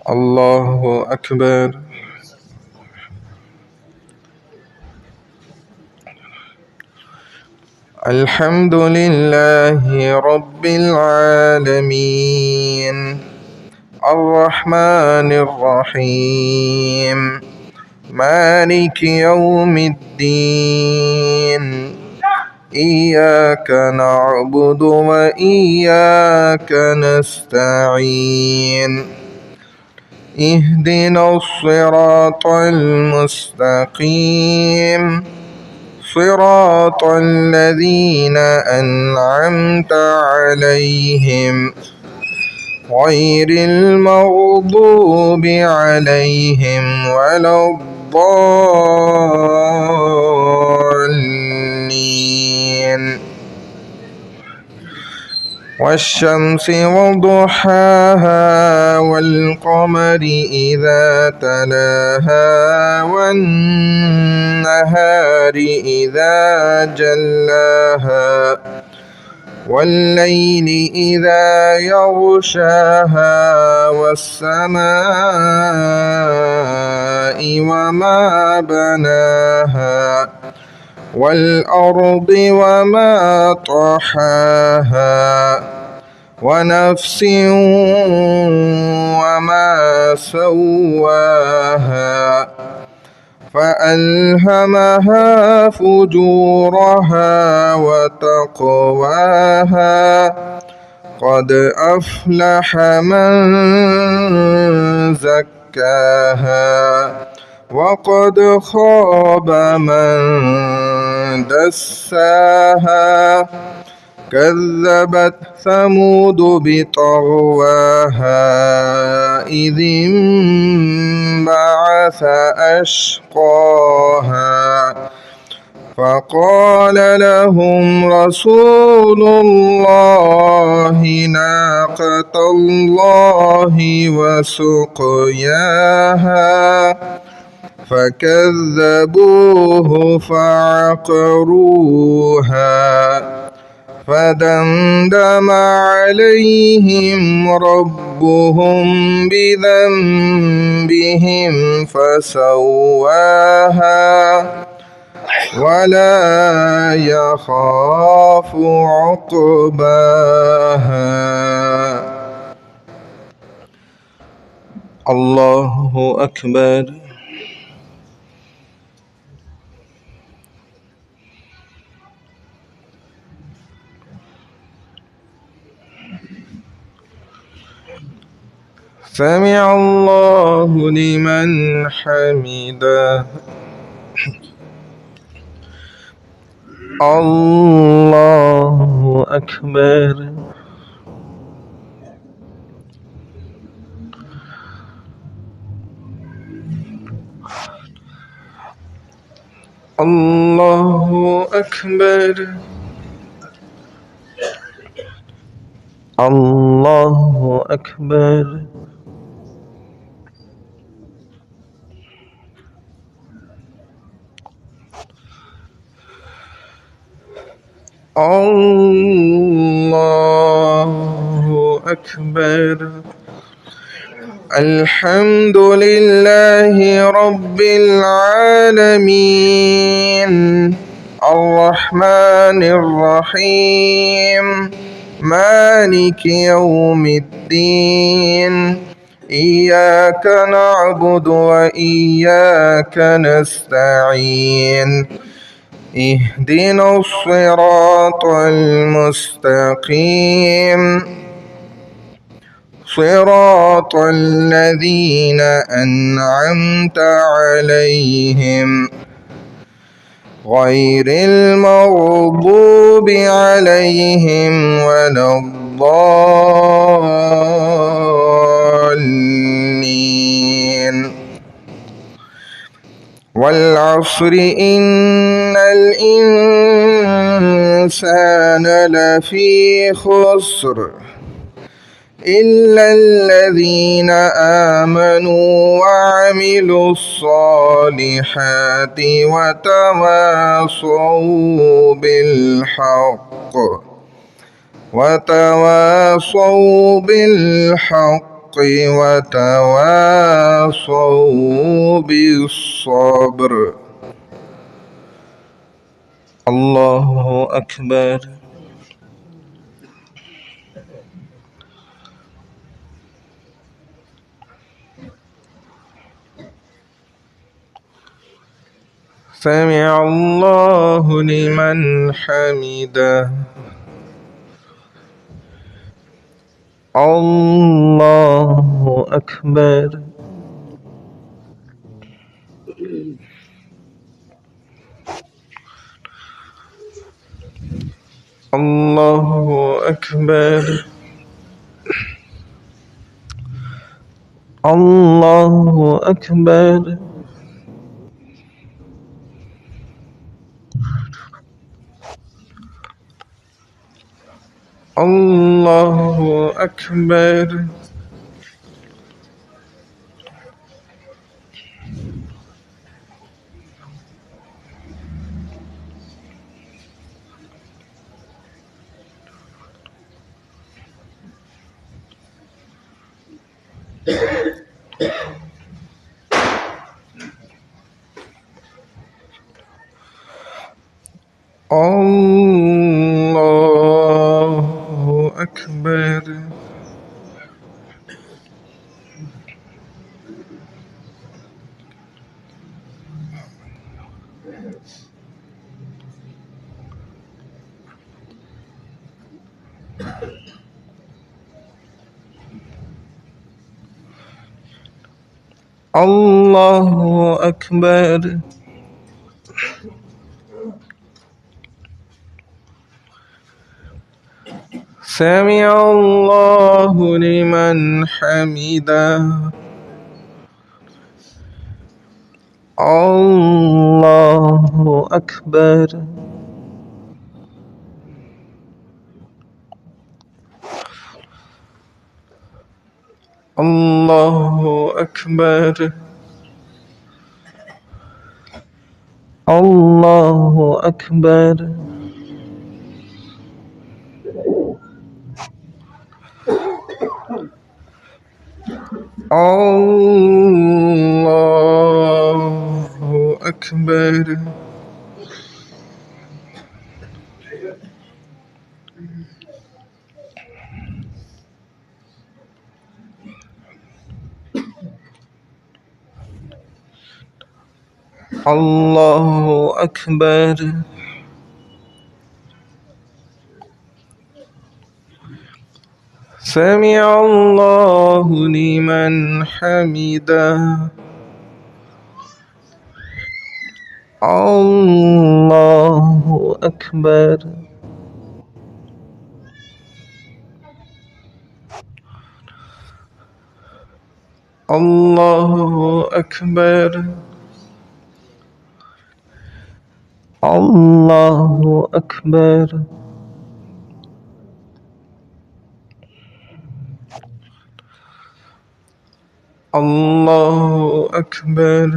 الله أكبر. الحمد لله رب العالمين الرحمن الرحيم مالك يوم الدين إياك نعبد وإياك نستعين اهدنا الصراط المستقيم صراط الذين أنعمت عليهم غير المغضوب عليهم ولا الضالين والشمس وضحاها والقمر إذا تلاها والنهار إذا جلاها والليل إذا يغشاها والسماء وما بناها والأرض وما طحاها ونفس وما سواها فألهمها فجورها وتقواها قد أفلح من زكاها وقد خاب من دساها كذبت ثمود بطغواها إذ انبعث أشقاها فقال لهم رسول الله ناقة الله وسقياها فكذبوه فعقروها فدمدم عليهم ربهم بذنبهم فسواها ولا يخاف عقباها. الله أكبر. سمع الله لمن حمده. الله أكبر. الله أكبر. الله أكبر. الله أكبر. الحمد لله رب العالمين الرحمن الرحيم مالك يوم الدين إياك نعبد وإياك نستعين اهدنا الصراط المستقيم صراط الذين أنعمت عليهم غير المغضوب عليهم ولا الضالين والعصر إن الإنسان لفي خسر إلا الذين آمنوا وعملوا الصالحات وتواصوا بالحق وتواصوا بالصبر. الله أكبر. سمع الله لمن حمده. الله أكبر. الله أكبر. الله أكبر. الله أكبر. الله أكبر. الله أكبر. سمع الله لمن حمده. الله أكبر. الله أكبر. الله أكبر. الله أكبر. الله أكبر. سمع الله لمن حمده. الله أكبر. الله أكبر. الله أكبر. الله أكبر.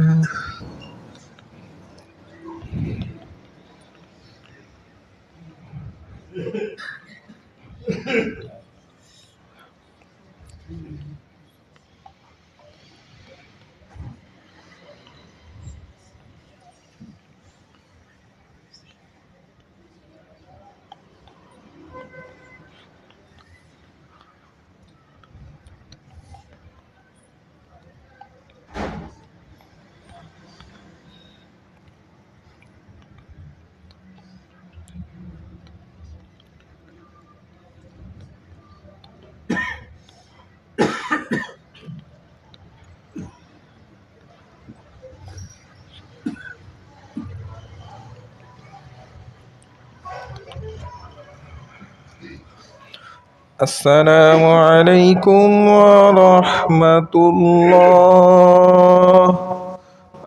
السلام عليكم ورحمة الله.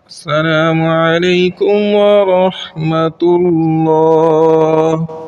السلام عليكم ورحمة الله.